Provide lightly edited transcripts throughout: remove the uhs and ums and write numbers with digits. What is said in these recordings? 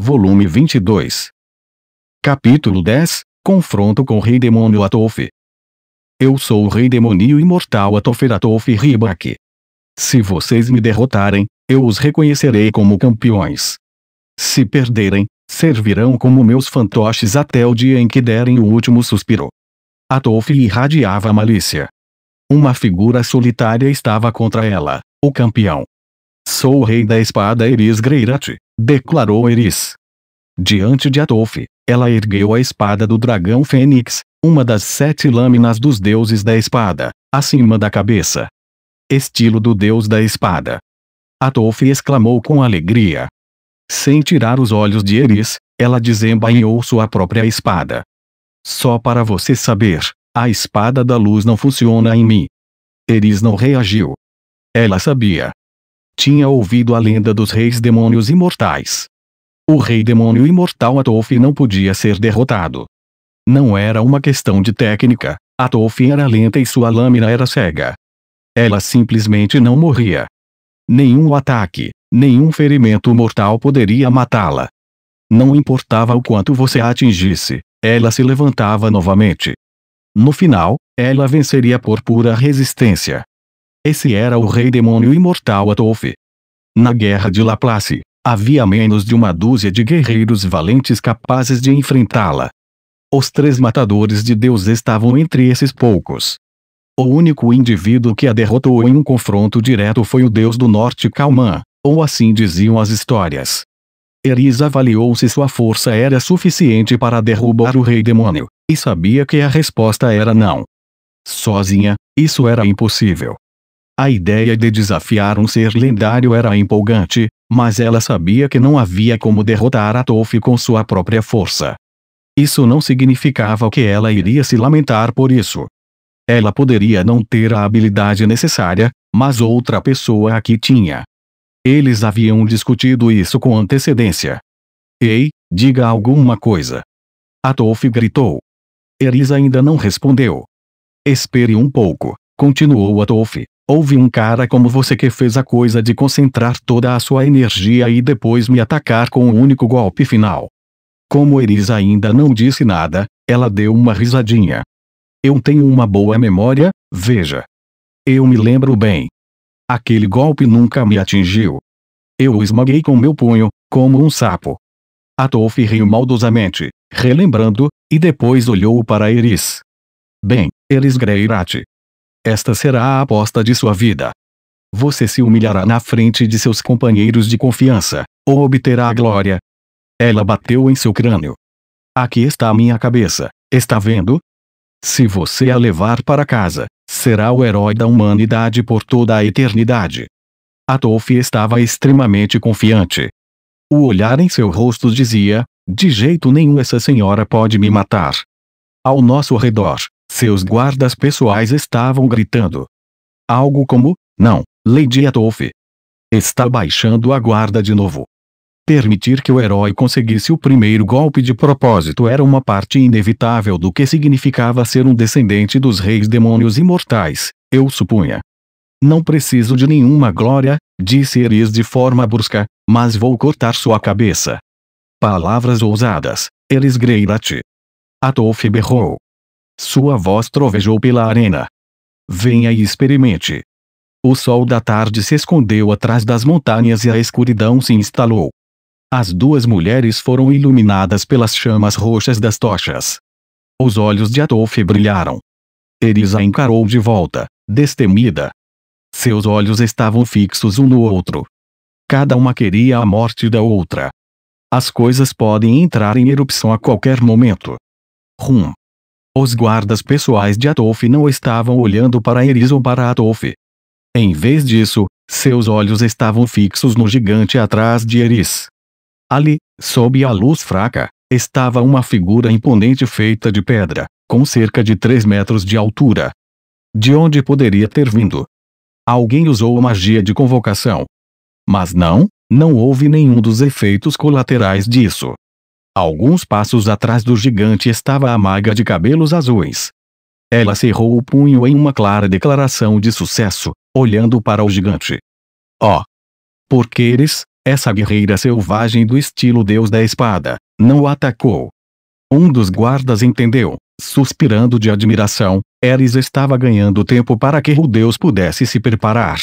Volume 22. Capítulo 10. Confronto com o Rei Demônio Atofi. Eu sou o Rei Demoníaco Imortal Atofi Ribak. Se vocês me derrotarem, eu os reconhecerei como campeões. Se perderem, servirão como meus fantoches até o dia em que derem o último suspiro. Atofi irradiava malícia. Uma figura solitária estava contra ela, o campeão. Sou o rei da espada Eris Greirat, declarou Eris. Diante de Atofi, ela ergueu a espada do dragão Fênix, uma das 7 lâminas dos deuses da espada, acima da cabeça. Estilo do deus da espada. Atofi exclamou com alegria. Sem tirar os olhos de Eris, ela desembainhou sua própria espada. Só para você saber, a espada da luz não funciona em mim. Eris não reagiu. Ela sabia. Tinha ouvido a lenda dos reis demônios imortais. O rei demônio imortal Atofi não podia ser derrotado. Não era uma questão de técnica, Atofi era lenta e sua lâmina era cega. Ela simplesmente não morria. Nenhum ataque, nenhum ferimento mortal poderia matá-la. Não importava o quanto você a atingisse, ela se levantava novamente. No final, ela venceria por pura resistência. Esse era o rei demônio imortal Atofi. Na guerra de Laplace, havia menos de uma dúzia de guerreiros valentes capazes de enfrentá-la. Os 3 matadores de Deus estavam entre esses poucos. O único indivíduo que a derrotou em um confronto direto foi o deus do norte Kalman, ou assim diziam as histórias. Eris avaliou se sua força era suficiente para derrubar o rei demônio, e sabia que a resposta era não. Sozinha, isso era impossível. A ideia de desafiar um ser lendário era empolgante, mas ela sabia que não havia como derrotar Atofi com sua própria força. Isso não significava que ela iria se lamentar por isso. Ela poderia não ter a habilidade necessária, mas outra pessoa aqui tinha. Eles haviam discutido isso com antecedência. Ei, diga alguma coisa. Atofi gritou. Eris ainda não respondeu. Espere um pouco, continuou Atofi. Houve um cara como você que fez a coisa de concentrar toda a sua energia e depois me atacar com um único golpe final. Como Eris ainda não disse nada, ela deu uma risadinha. Eu tenho uma boa memória, veja. Eu me lembro bem. Aquele golpe nunca me atingiu. Eu o esmaguei com meu punho, como um sapo. Atofi riu maldosamente, relembrando, e depois olhou para Eris. Bem, Eris Greirat. Esta será a aposta de sua vida. Você se humilhará na frente de seus companheiros de confiança, ou obterá a glória. Ela bateu em seu crânio. Aqui está a minha cabeça, está vendo? Se você a levar para casa, será o herói da humanidade por toda a eternidade. Atofi estava extremamente confiante. O olhar em seu rosto dizia, de jeito nenhum essa senhora pode me matar. Ao nosso redor, seus guardas pessoais estavam gritando. Algo como, não, Lady Atofi. Está baixando a guarda de novo. Permitir que o herói conseguisse o primeiro golpe de propósito era uma parte inevitável do que significava ser um descendente dos reis demônios imortais, eu supunha. Não preciso de nenhuma glória, disse Eris de forma brusca, mas vou cortar sua cabeça. Palavras ousadas, Eris Greirat. Atofi berrou. Sua voz trovejou pela arena. Venha e experimente. O sol da tarde se escondeu atrás das montanhas e a escuridão se instalou. As 2 mulheres foram iluminadas pelas chamas roxas das tochas. Os olhos de Atofi brilharam. Eris a encarou de volta, destemida. Seus olhos estavam fixos um no outro. Cada uma queria a morte da outra. As coisas podem entrar em erupção a qualquer momento. Os guardas pessoais de Atofi não estavam olhando para Eris ou para Atofi. Em vez disso, seus olhos estavam fixos no gigante atrás de Eris. Ali, sob a luz fraca, estava uma figura imponente feita de pedra, com cerca de 3 metros de altura. De onde poderia ter vindo? Alguém usou a magia de convocação. Mas não houve nenhum dos efeitos colaterais disso. Alguns passos atrás do gigante estava a maga de cabelos azuis. Ela cerrou o punho em uma clara declaração de sucesso, olhando para o gigante. Oh! Porque Eris, essa guerreira selvagem do estilo Deus da Espada, não o atacou. Um dos guardas entendeu, suspirando de admiração. Ares estava ganhando tempo para que o deus pudesse se preparar.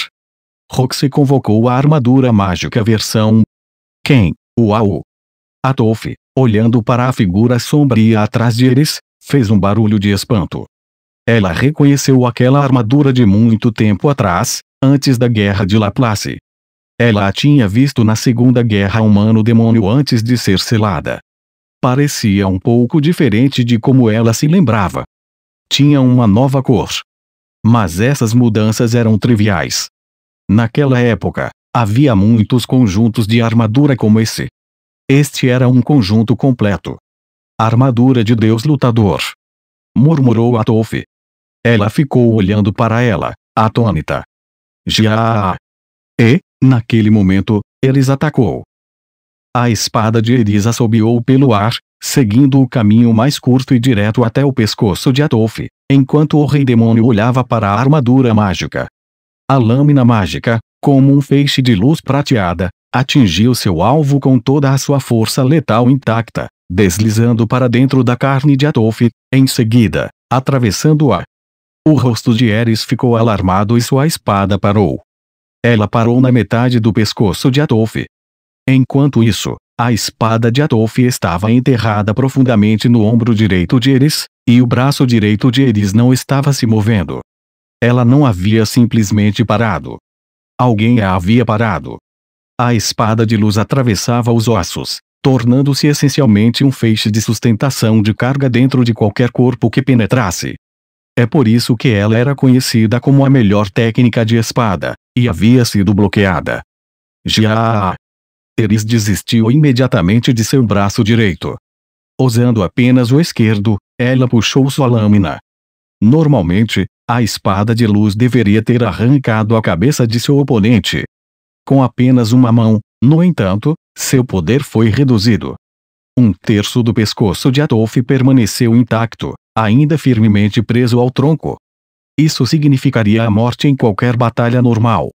Roxy convocou a armadura mágica versão 1. Quem? Uau! Atolf, olhando para a figura sombria atrás de Ares, fez um barulho de espanto. Ela reconheceu aquela armadura de muito tempo atrás, antes da Guerra de Laplace. Ela a tinha visto na Segunda Guerra Humano-Demônio antes de ser selada. Parecia um pouco diferente de como ela se lembrava. Tinha uma nova cor. Mas essas mudanças eram triviais. Naquela época, havia muitos conjuntos de armadura como esse. Este era um conjunto completo. Armadura de Deus lutador. Murmurou Atolf. Ela ficou olhando para ela, atônita. Já. E, naquele momento, Ares atacou. A espada de Ares assobiou pelo ar, seguindo o caminho mais curto e direto até o pescoço de Atolf, enquanto o rei demônio olhava para a armadura mágica. A lâmina mágica, como um feixe de luz prateada, atingiu seu alvo com toda a sua força letal intacta, deslizando para dentro da carne de Atolf, em seguida, atravessando-a. O rosto de Ares ficou alarmado e sua espada parou. Ela parou na metade do pescoço de Atolf. Enquanto isso, a espada de Atolf estava enterrada profundamente no ombro direito de Ares, e o braço direito de Ares não estava se movendo. Ela não havia simplesmente parado. Alguém a havia parado. A espada de luz atravessava os ossos, tornando-se essencialmente um feixe de sustentação de carga dentro de qualquer corpo que penetrasse. É por isso que ela era conhecida como a melhor técnica de espada, e havia sido bloqueada. Já. Ares desistiu imediatamente de seu braço direito. Usando apenas o esquerdo, ela puxou sua lâmina. Normalmente, a espada de luz deveria ter arrancado a cabeça de seu oponente. Com apenas uma mão, no entanto, seu poder foi reduzido. Um terço do pescoço de Atolf permaneceu intacto, ainda firmemente preso ao tronco. Isso significaria a morte em qualquer batalha normal.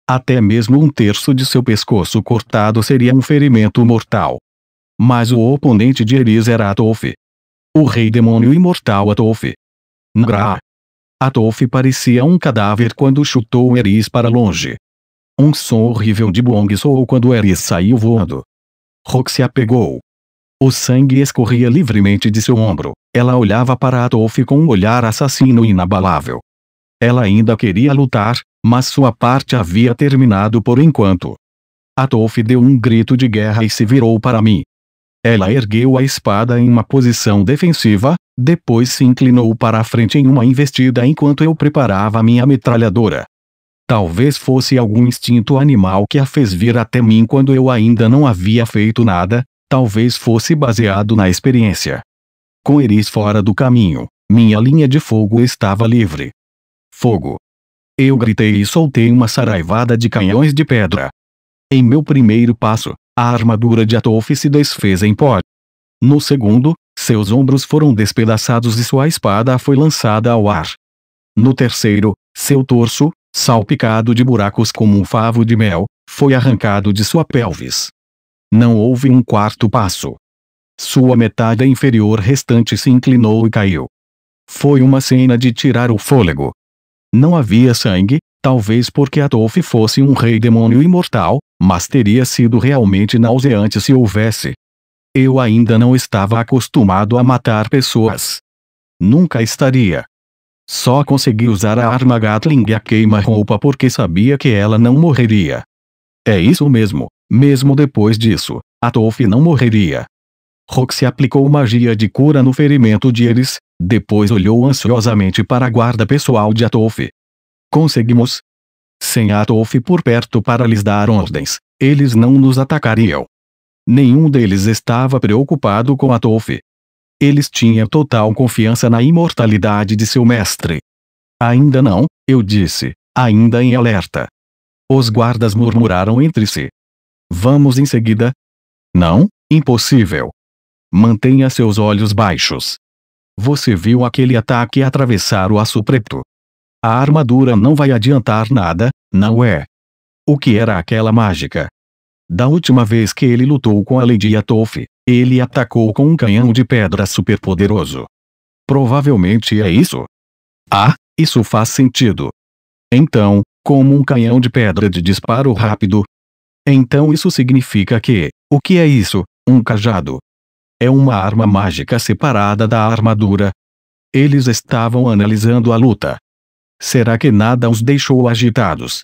Até mesmo um terço de seu pescoço cortado seria um ferimento mortal. Mas o oponente de Ares era Atolf. O rei demônio imortal Atolf. Ngra. Atolf parecia um cadáver quando chutou Ares para longe. Um som horrível de bong soou quando Ares saiu voando. Roxy a pegou. O sangue escorria livremente de seu ombro. Ela olhava para Atolf com um olhar assassino inabalável. Ela ainda queria lutar, mas sua parte havia terminado por enquanto. Atolf deu um grito de guerra e se virou para mim. Ela ergueu a espada em uma posição defensiva, depois se inclinou para a frente em uma investida enquanto eu preparava minha metralhadora. Talvez fosse algum instinto animal que a fez vir até mim quando eu ainda não havia feito nada, talvez fosse baseado na experiência. Com Ares fora do caminho, minha linha de fogo estava livre. Fogo! Eu gritei e soltei uma saraivada de canhões de pedra. Em meu primeiro passo, a armadura de Atolf se desfez em pó. No segundo, seus ombros foram despedaçados e sua espada foi lançada ao ar. No terceiro, seu torso, salpicado de buracos como um favo de mel, foi arrancado de sua pelvis. Não houve um quarto passo. Sua metade inferior restante se inclinou e caiu. Foi uma cena de tirar o fôlego. Não havia sangue, talvez porque Atolf fosse um rei demônio imortal, mas teria sido realmente nauseante se houvesse. Eu ainda não estava acostumado a matar pessoas. Nunca estaria. Só consegui usar a arma Gatling a queima-roupa porque sabia que ela não morreria. É isso mesmo, mesmo depois disso, Atolf não morreria. Roxy aplicou magia de cura no ferimento de Ares, depois olhou ansiosamente para a guarda pessoal de Atolf. Conseguimos. Sem Atolf por perto para lhes dar ordens, eles não nos atacariam. Nenhum deles estava preocupado com Atolf. Eles tinham total confiança na imortalidade de seu mestre. Ainda não, eu disse, ainda em alerta. Os guardas murmuraram entre si. Vamos em seguida? Não, impossível. Mantenha seus olhos baixos. Você viu aquele ataque atravessar o aço preto. A armadura não vai adiantar nada, não é? O que era aquela mágica? Da última vez que ele lutou com a Lady Atolf, ele atacou com um canhão de pedra superpoderoso. Provavelmente é isso. Ah, isso faz sentido. Então, como um canhão de pedra de disparo rápido. Então isso significa que, o que é isso? Um cajado. É uma arma mágica separada da armadura. Eles estavam analisando a luta. Será que nada os deixou agitados?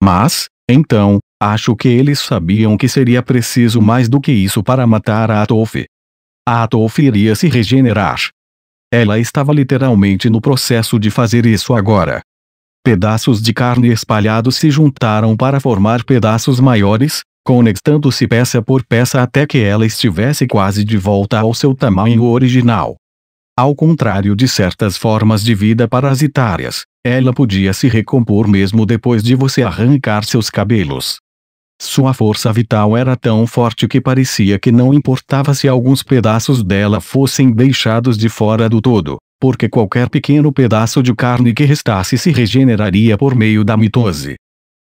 Mas, então, acho que eles sabiam que seria preciso mais do que isso para matar a Atolf. A Atolf iria se regenerar. Ela estava literalmente no processo de fazer isso agora. Pedaços de carne espalhados se juntaram para formar pedaços maiores, conectando-se peça por peça até que ela estivesse quase de volta ao seu tamanho original. Ao contrário de certas formas de vida parasitárias, ela podia se recompor mesmo depois de você arrancar seus cabelos. Sua força vital era tão forte que parecia que não importava se alguns pedaços dela fossem deixados de fora do todo, porque qualquer pequeno pedaço de carne que restasse se regeneraria por meio da mitose.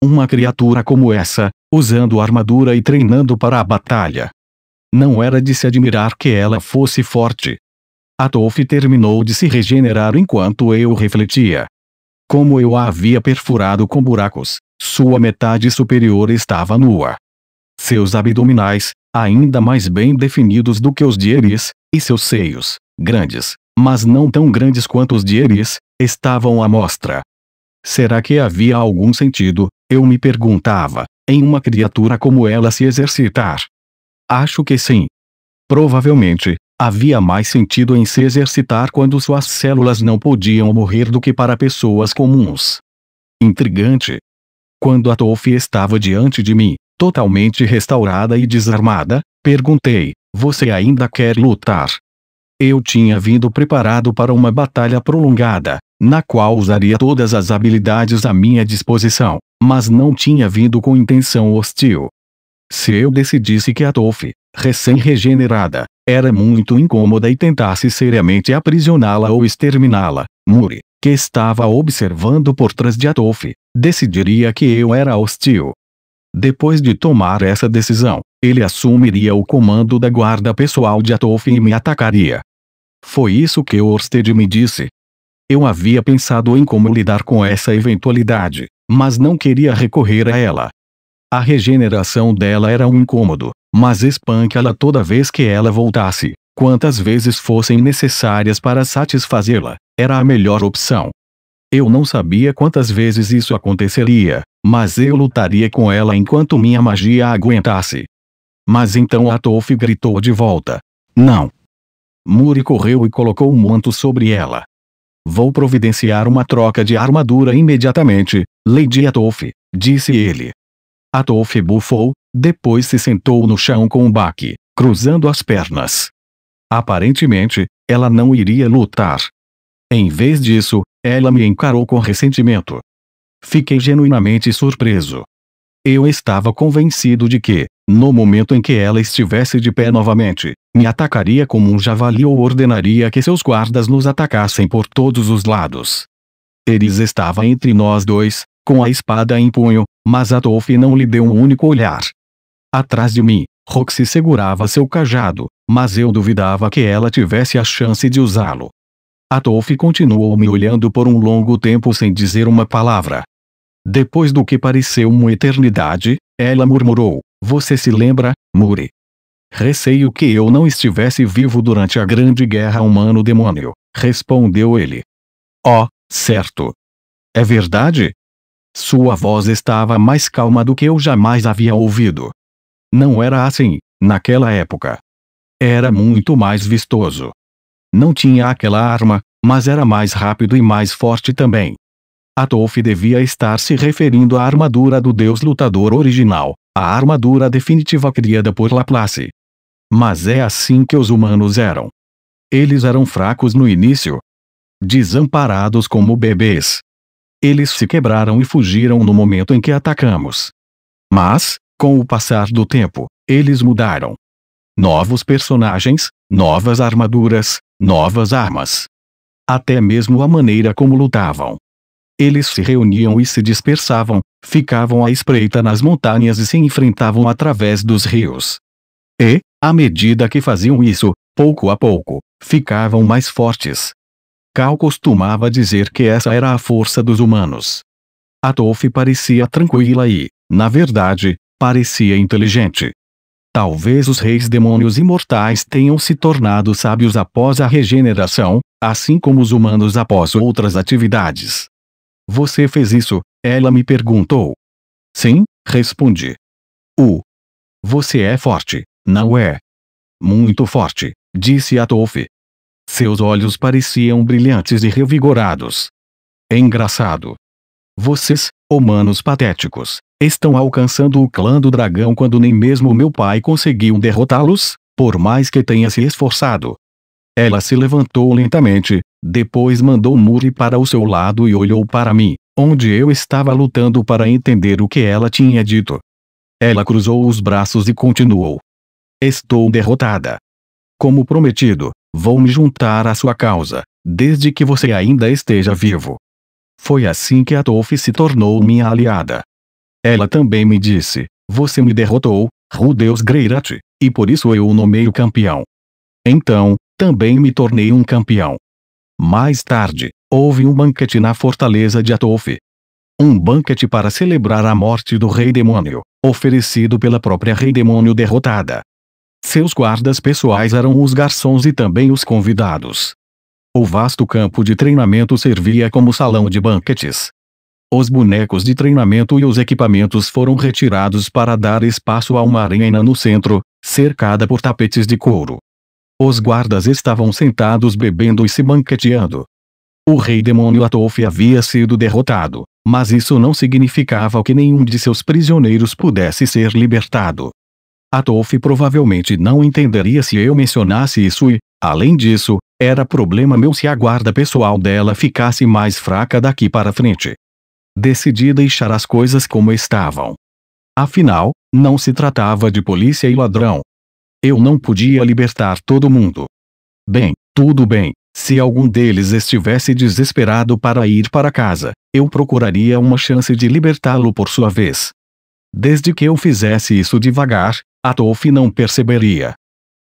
Uma criatura como essa, usando armadura e treinando para a batalha. Não era de se admirar que ela fosse forte. Atolf terminou de se regenerar enquanto eu refletia. Como eu a havia perfurado com buracos, sua metade superior estava nua. Seus abdominais, ainda mais bem definidos do que os de Eris, e seus seios, grandes, mas não tão grandes quanto os de Eris, estavam à mostra. Será que havia algum sentido, eu me perguntava, em uma criatura como ela se exercitar? Acho que sim. Provavelmente, havia mais sentido em se exercitar quando suas células não podiam morrer do que para pessoas comuns. Intrigante. Quando Atolf estava diante de mim, totalmente restaurada e desarmada, perguntei: você ainda quer lutar? Eu tinha vindo preparado para uma batalha prolongada, na qual usaria todas as habilidades à minha disposição, mas não tinha vindo com intenção hostil. Se eu decidisse que Atolf, recém-regenerada, era muito incômoda e tentasse seriamente aprisioná-la ou exterminá-la, Muri, que estava observando por trás de Atolf, decidiria que eu era hostil. Depois de tomar essa decisão, ele assumiria o comando da guarda pessoal de Atolf e me atacaria. Foi isso que Orsted me disse. Eu havia pensado em como lidar com essa eventualidade, mas não queria recorrer a ela. A regeneração dela era um incômodo, mas espanque-la toda vez que ela voltasse, quantas vezes fossem necessárias para satisfazê-la, era a melhor opção. Eu não sabia quantas vezes isso aconteceria, mas eu lutaria com ela enquanto minha magia a aguentasse. Mas então Atolf gritou de volta: não! Muri correu e colocou um manto sobre ela. Vou providenciar uma troca de armadura imediatamente, Lady Atolf, disse ele. Atolf bufou, depois se sentou no chão com um baque, cruzando as pernas. Aparentemente, ela não iria lutar. Em vez disso, ela me encarou com ressentimento. Fiquei genuinamente surpreso. Eu estava convencido de que, no momento em que ela estivesse de pé novamente, me atacaria como um javali ou ordenaria que seus guardas nos atacassem por todos os lados. Eris estava entre nós dois, com a espada em punho, mas Atolf não lhe deu um único olhar. Atrás de mim, Roxy segurava seu cajado, mas eu duvidava que ela tivesse a chance de usá-lo. Atolf continuou me olhando por um longo tempo sem dizer uma palavra. Depois do que pareceu uma eternidade, ela murmurou: você se lembra, Muri? Receio que eu não estivesse vivo durante a grande guerra humano-demônio, respondeu ele. Oh, certo. É verdade? Sua voz estava mais calma do que eu jamais havia ouvido. Não era assim, naquela época. Era muito mais vistoso. Não tinha aquela arma, mas era mais rápido e mais forte também. Atolf devia estar se referindo à armadura do deus lutador original, a armadura definitiva criada por Laplace. Mas é assim que os humanos eram. Eles eram fracos no início. Desamparados como bebês. Eles se quebraram e fugiram no momento em que atacamos. Mas, com o passar do tempo, eles mudaram. Novos personagens, novas armaduras, novas armas. Até mesmo a maneira como lutavam. Eles se reuniam e se dispersavam, ficavam à espreita nas montanhas e se enfrentavam através dos rios. E, à medida que faziam isso, pouco a pouco, ficavam mais fortes. Cal costumava dizer que essa era a força dos humanos. Atolf parecia tranquila e, na verdade, parecia inteligente. Talvez os reis demônios imortais tenham se tornado sábios após a regeneração, assim como os humanos após outras atividades. Você fez isso? Ela me perguntou. Sim, respondi. Você é forte, não é? Muito forte, disse Atolf. Seus olhos pareciam brilhantes e revigorados. Engraçado. Vocês, humanos patéticos, estão alcançando o clã do dragão quando nem mesmo meu pai conseguiu derrotá-los, por mais que tenha se esforçado. Ela se levantou lentamente, depois mandou Muri para o seu lado e olhou para mim, onde eu estava lutando para entender o que ela tinha dito. Ela cruzou os braços e continuou. Estou derrotada. Como prometido, vou me juntar à sua causa, desde que você ainda esteja vivo. Foi assim que Atolf se tornou minha aliada. Ela também me disse, você me derrotou, Rudeus Greirat, e por isso eu o nomeio campeão. Então, também me tornei um campeão. Mais tarde, houve um banquete na fortaleza de Atolf. Um banquete para celebrar a morte do rei demônio, oferecido pela própria rei demônio derrotada. Seus guardas pessoais eram os garçons e também os convidados. O vasto campo de treinamento servia como salão de banquetes. Os bonecos de treinamento e os equipamentos foram retirados para dar espaço a uma arena no centro, cercada por tapetes de couro. Os guardas estavam sentados bebendo e se banqueteando. O rei demônio Atolf havia sido derrotado, mas isso não significava que nenhum de seus prisioneiros pudesse ser libertado. Atolf provavelmente não entenderia se eu mencionasse isso e, além disso, era problema meu se a guarda pessoal dela ficasse mais fraca daqui para frente. Decidi deixar as coisas como estavam. Afinal, não se tratava de polícia e ladrão. Eu não podia libertar todo mundo. Bem, tudo bem, se algum deles estivesse desesperado para ir para casa, eu procuraria uma chance de libertá-lo por sua vez. Desde que eu fizesse isso devagar, Atolf não perceberia.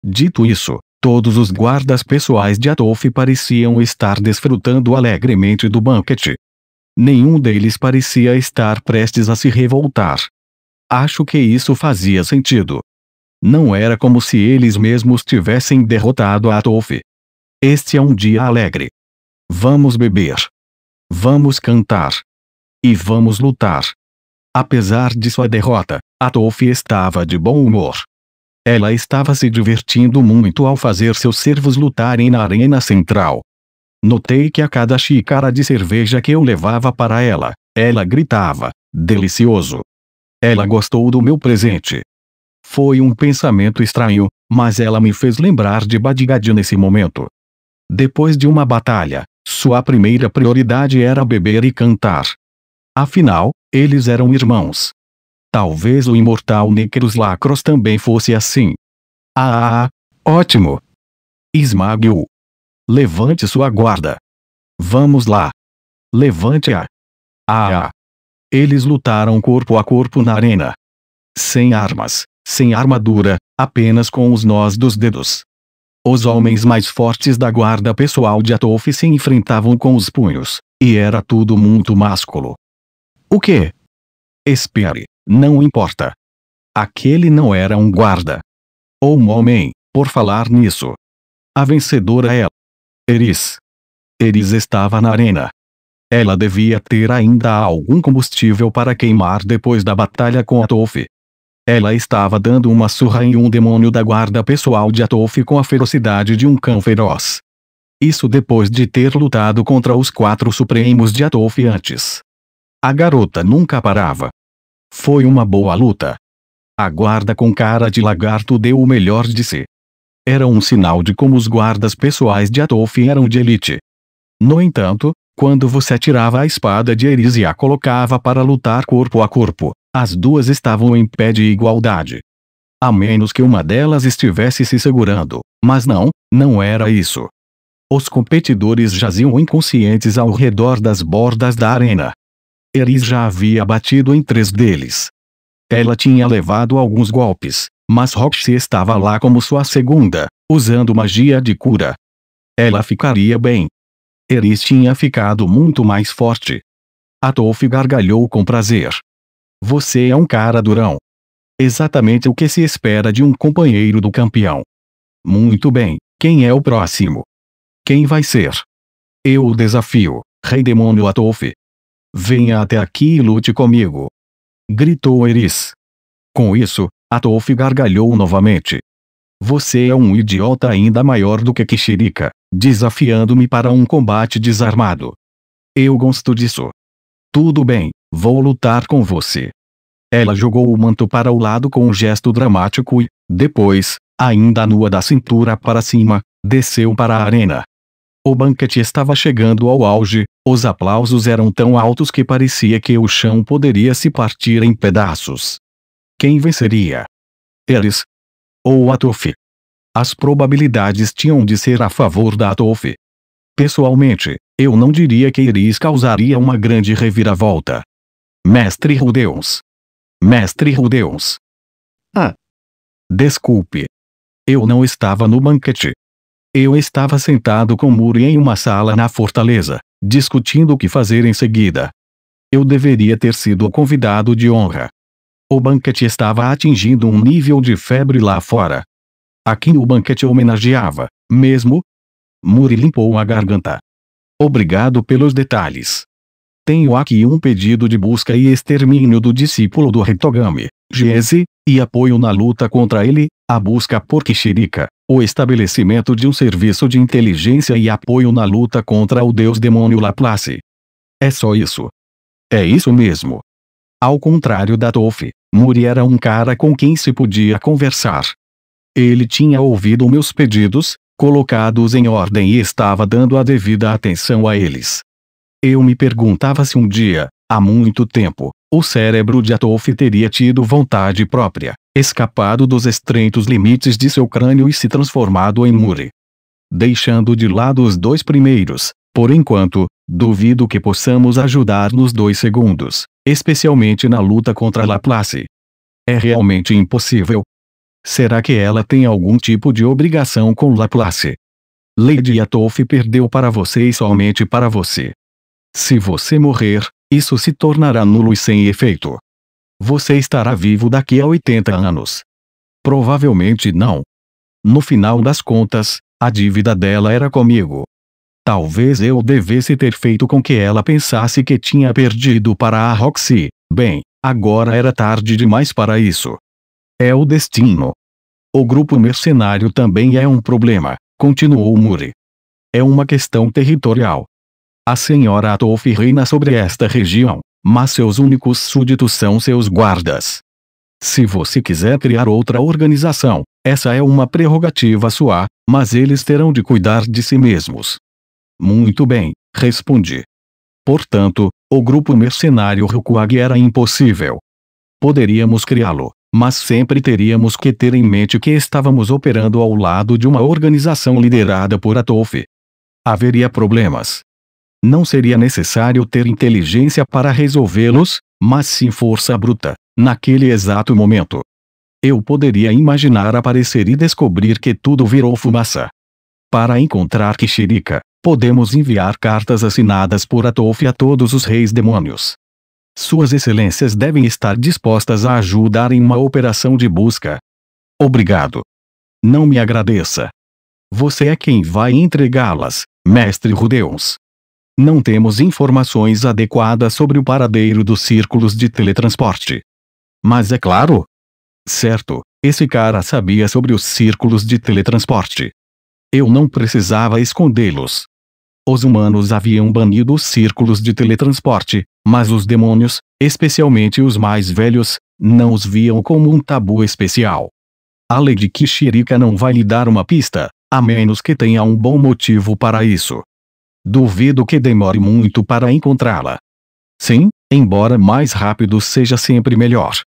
Dito isso, todos os guardas pessoais de Atolf pareciam estar desfrutando alegremente do banquete. Nenhum deles parecia estar prestes a se revoltar. Acho que isso fazia sentido. Não era como se eles mesmos tivessem derrotado Atolf. Este é um dia alegre. Vamos beber. Vamos cantar. E vamos lutar. Apesar de sua derrota, Atolf estava de bom humor. Ela estava se divertindo muito ao fazer seus servos lutarem na arena central. Notei que a cada xícara de cerveja que eu levava para ela, ela gritava, delicioso. Ela gostou do meu presente. Foi um pensamento estranho, mas ela me fez lembrar de Badgad nesse momento. Depois de uma batalha, sua primeira prioridade era beber e cantar. Afinal, eles eram irmãos. Talvez o imortal Necros Lacros também fosse assim. Ótimo! Esmague-o. Levante sua guarda. Vamos lá. Levante-a. Eles lutaram corpo a corpo na arena. Sem armas, sem armadura, apenas com os nós dos dedos. Os homens mais fortes da guarda pessoal de Atolf se enfrentavam com os punhos, e era tudo muito másculo. O quê? Espere, não importa. Aquele não era um guarda. Ou um homem, por falar nisso. A vencedora é Eris. Eris estava na arena. Ela devia ter ainda algum combustível para queimar depois da batalha com Atolf. Ela estava dando uma surra em um demônio da guarda pessoal de Atolf com a ferocidade de um cão feroz. Isso depois de ter lutado contra os 4 supremos de Atolf antes. A garota nunca parava. Foi uma boa luta. A guarda com cara de lagarto deu o melhor de si. Era um sinal de como os guardas pessoais de Atolf eram de elite. No entanto, quando você tirava a espada de Eris e a colocava para lutar corpo a corpo, as duas estavam em pé de igualdade. A menos que uma delas estivesse se segurando, mas não era isso. Os competidores jaziam inconscientes ao redor das bordas da arena. Eris já havia batido em 3 deles. Ela tinha levado alguns golpes, mas Roxy estava lá como sua segunda, usando magia de cura. Ela ficaria bem. Eris tinha ficado muito mais forte. Atolf gargalhou com prazer. Você é um cara durão. Exatamente o que se espera de um companheiro do campeão. Muito bem, quem é o próximo? Quem vai ser? Eu o desafio, Rei Demônio Atolf. Venha até aqui e lute comigo. Gritou Eris. Com isso, Atolf gargalhou novamente. Você é um idiota ainda maior do que Kishirika, desafiando-me para um combate desarmado. Eu gosto disso. Tudo bem, vou lutar com você. Ela jogou o manto para o lado com um gesto dramático e, depois, ainda nua da cintura para cima, desceu para a arena. O banquete estava chegando ao auge, os aplausos eram tão altos que parecia que o chão poderia se partir em pedaços. Quem venceria? Eris ou Atolf? As probabilidades tinham de ser a favor da Atolf. Pessoalmente, eu não diria que Eris causaria uma grande reviravolta. Mestre Rudeus. Mestre Rudeus. Ah. Desculpe. Eu não estava no banquete. Eu estava sentado com Muri em uma sala na fortaleza, discutindo o que fazer em seguida. Eu deveria ter sido o convidado de honra. O banquete estava atingindo um nível de febre lá fora. A quem o banquete homenageava, mesmo? Muri limpou a garganta. Obrigado pelos detalhes. Tenho aqui um pedido de busca e extermínio do discípulo do Hitogami, Jeze, e apoio na luta contra ele, a busca por Kishirika, o estabelecimento de um serviço de inteligência e apoio na luta contra o deus demônio Laplace. É só isso. É isso mesmo. Ao contrário da Atolf, Muri era um cara com quem se podia conversar. Ele tinha ouvido meus pedidos, colocado-os em ordem e estava dando a devida atenção a eles. Eu me perguntava se um dia, há muito tempo, o cérebro de Atolf teria tido vontade própria, escapado dos estreitos limites de seu crânio e se transformado em Muri. Deixando de lado os 2 primeiros, por enquanto, duvido que possamos ajudar nos 2 segundos, especialmente na luta contra Laplace. É realmente impossível. Será que ela tem algum tipo de obrigação com Laplace? Lady Atolf perdeu para você e somente para você. Se você morrer, isso se tornará nulo e sem efeito. Você estará vivo daqui a 80 anos. Provavelmente não. No final das contas, a dívida dela era comigo. Talvez eu devesse ter feito com que ela pensasse que tinha perdido para a Roxy. Bem, agora era tarde demais para isso. É o destino. O grupo mercenário também é um problema, continuou Muri. É uma questão territorial. A senhora Atolf reina sobre esta região, mas seus únicos súditos são seus guardas. Se você quiser criar outra organização, essa é uma prerrogativa sua, mas eles terão de cuidar de si mesmos. Muito bem, respondi. Portanto, o grupo mercenário Ryukuage era impossível. Poderíamos criá-lo, mas sempre teríamos que ter em mente que estávamos operando ao lado de uma organização liderada por Atolf. Haveria problemas. Não seria necessário ter inteligência para resolvê-los, mas sim força bruta, naquele exato momento. Eu poderia imaginar aparecer e descobrir que tudo virou fumaça. Para encontrar Kishirika, podemos enviar cartas assinadas por Atolf a todos os reis demônios. Suas excelências devem estar dispostas a ajudar em uma operação de busca. Obrigado. Não me agradeça. Você é quem vai entregá-las, mestre Rudeus. Não temos informações adequadas sobre o paradeiro dos círculos de teletransporte. Mas é claro. Certo, esse cara sabia sobre os círculos de teletransporte. Eu não precisava escondê-los. Os humanos haviam banido os círculos de teletransporte, mas os demônios, especialmente os mais velhos, não os viam como um tabu especial. A Lady Kishirika não vai lhe dar uma pista, a menos que tenha um bom motivo para isso. Duvido que demore muito para encontrá-la. Sim, embora mais rápido seja sempre melhor.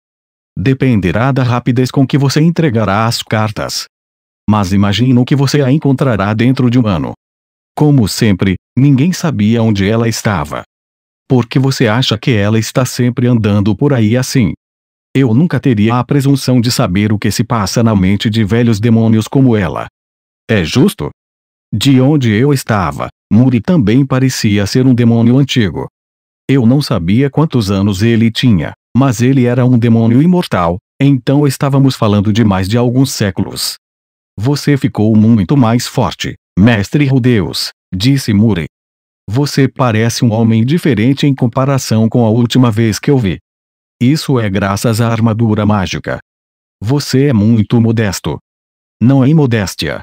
Dependerá da rapidez com que você entregará as cartas. Mas imagino que você a encontrará dentro de um ano. Como sempre, ninguém sabia onde ela estava. Por que você acha que ela está sempre andando por aí assim? Eu nunca teria a presunção de saber o que se passa na mente de velhos demônios como ela. É justo? De onde eu estava, Muri também parecia ser um demônio antigo. Eu não sabia quantos anos ele tinha, mas ele era um demônio imortal, então estávamos falando de mais de alguns séculos. Você ficou muito mais forte, mestre Rudeus, disse Muri. Você parece um homem diferente em comparação com a última vez que eu vi. Isso é graças à armadura mágica. Você é muito modesto. Não é imodéstia.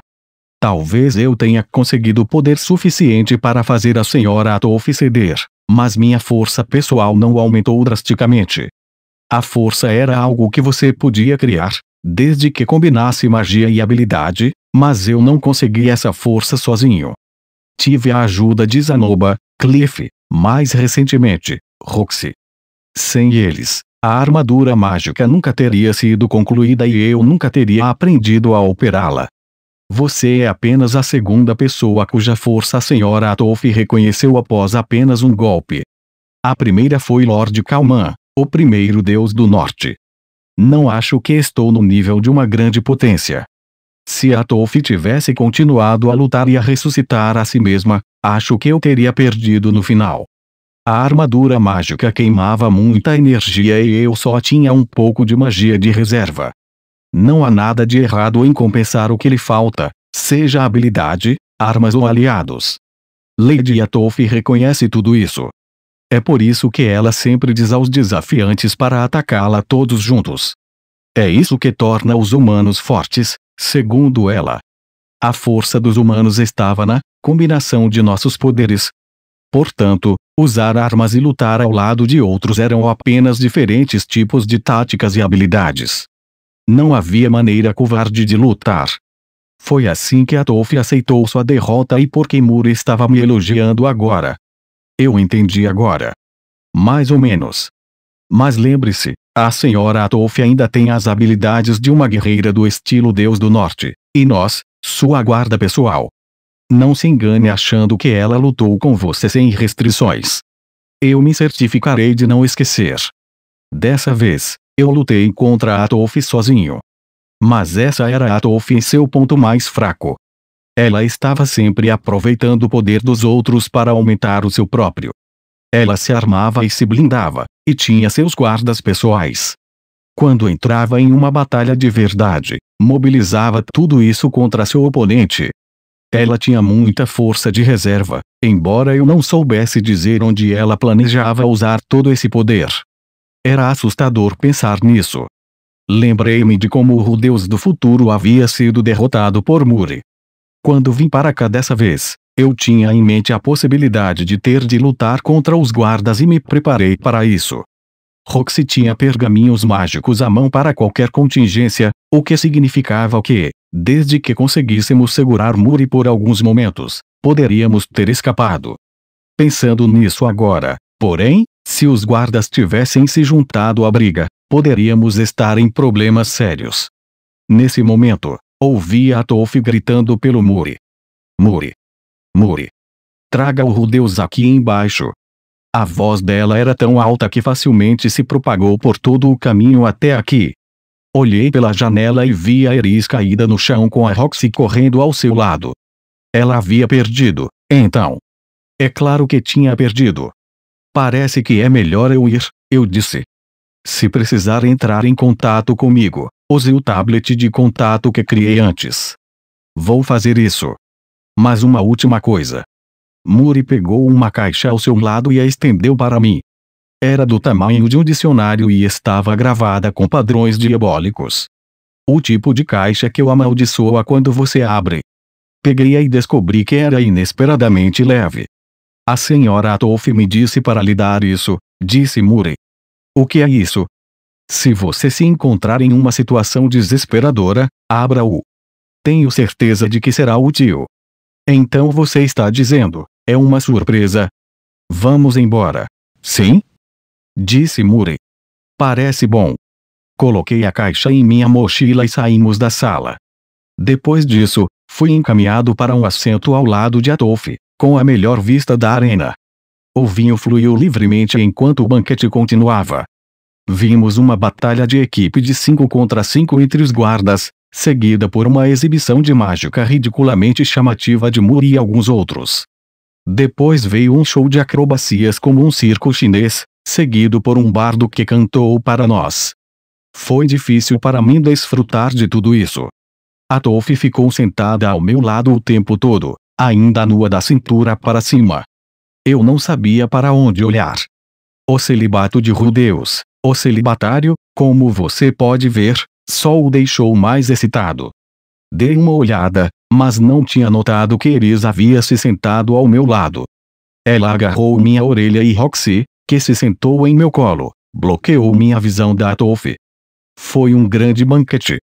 Talvez eu tenha conseguido poder suficiente para fazer a senhora Atolf ceder, mas minha força pessoal não aumentou drasticamente. A força era algo que você podia criar, desde que combinasse magia e habilidade, mas eu não consegui essa força sozinho. Tive a ajuda de Zanoba, Cliff, mais recentemente, Roxy. Sem eles, a armadura mágica nunca teria sido concluída e eu nunca teria aprendido a operá-la. Você é apenas a segunda pessoa cuja força a senhora Atolf reconheceu após apenas um golpe. A primeira foi Lord Kalman, o primeiro deus do norte. Não acho que estou no nível de uma grande potência. Se Atolf tivesse continuado a lutar e a ressuscitar a si mesma, acho que eu teria perdido no final. A armadura mágica queimava muita energia e eu só tinha um pouco de magia de reserva. Não há nada de errado em compensar o que lhe falta, seja habilidade, armas ou aliados. Lady Atolf reconhece tudo isso. É por isso que ela sempre diz aos desafiantes para atacá-la todos juntos. É isso que torna os humanos fortes, segundo ela. A força dos humanos estava na combinação de nossos poderes. Portanto, usar armas e lutar ao lado de outros eram apenas diferentes tipos de táticas e habilidades. Não havia maneira covarde de lutar. Foi assim que Atolf aceitou sua derrota e porque Muri estava me elogiando agora. Eu entendi agora. Mais ou menos. Mas lembre-se, a senhora Atolf ainda tem as habilidades de uma guerreira do estilo Deus do Norte, e nós, sua guarda pessoal. Não se engane achando que ela lutou com você sem restrições. Eu me certificarei de não esquecer. Dessa vez, eu lutei contra Atolf sozinho. Mas essa era Atolf em seu ponto mais fraco. Ela estava sempre aproveitando o poder dos outros para aumentar o seu próprio. Ela se armava e se blindava, e tinha seus guardas pessoais. Quando entrava em uma batalha de verdade, mobilizava tudo isso contra seu oponente. Ela tinha muita força de reserva, embora eu não soubesse dizer onde ela planejava usar todo esse poder. Era assustador pensar nisso. Lembrei-me de como o Deus do futuro havia sido derrotado por Muri. Quando vim para cá dessa vez, eu tinha em mente a possibilidade de ter de lutar contra os guardas e me preparei para isso. Roxy tinha pergaminhos mágicos à mão para qualquer contingência, o que significava que, desde que conseguíssemos segurar Muri por alguns momentos, poderíamos ter escapado. Pensando nisso agora, porém, se os guardas tivessem se juntado à briga, poderíamos estar em problemas sérios. Nesse momento, ouvi Atolf gritando pelo Muri. Muri! Muri! Traga o Rudeus aqui embaixo. A voz dela era tão alta que facilmente se propagou por todo o caminho até aqui. Olhei pela janela e vi a Eris caída no chão com a Roxy correndo ao seu lado. Ela havia perdido, então. É claro que tinha perdido. Parece que é melhor eu ir, eu disse. Se precisar entrar em contato comigo, use o tablet de contato que criei antes. Vou fazer isso. Mas uma última coisa. Muri pegou uma caixa ao seu lado e a estendeu para mim. Era do tamanho de um dicionário e estava gravada com padrões diabólicos. O tipo de caixa que o amaldiçoa quando você abre. Peguei-a e descobri que era inesperadamente leve. A senhora Atolf me disse para lhe dar isso, disse Muri. O que é isso? Se você se encontrar em uma situação desesperadora, abra-o. Tenho certeza de que será útil. Então você está dizendo, é uma surpresa. Vamos embora. Sim? Disse Muri. Parece bom. Coloquei a caixa em minha mochila e saímos da sala. Depois disso, Fui encaminhado para um assento ao lado de Atolf, com a melhor vista da arena. O vinho fluiu livremente enquanto o banquete continuava. Vimos uma batalha de equipe de 5 contra 5 entre os guardas, seguida por uma exibição de mágica ridiculamente chamativa de Muri e alguns outros. Depois veio um show de acrobacias como um circo chinês, seguido por um bardo que cantou para nós. Foi difícil para mim desfrutar de tudo isso. Atolf ficou sentada ao meu lado o tempo todo, ainda nua da cintura para cima. Eu não sabia para onde olhar. O celibato de Rudeus, o celibatário, como você pode ver, só o deixou mais excitado. Dei uma olhada, mas não tinha notado que Eris havia se sentado ao meu lado. Ela agarrou minha orelha e Roxy, que se sentou em meu colo, bloqueou minha visão da Atolf. Foi um grande banquete.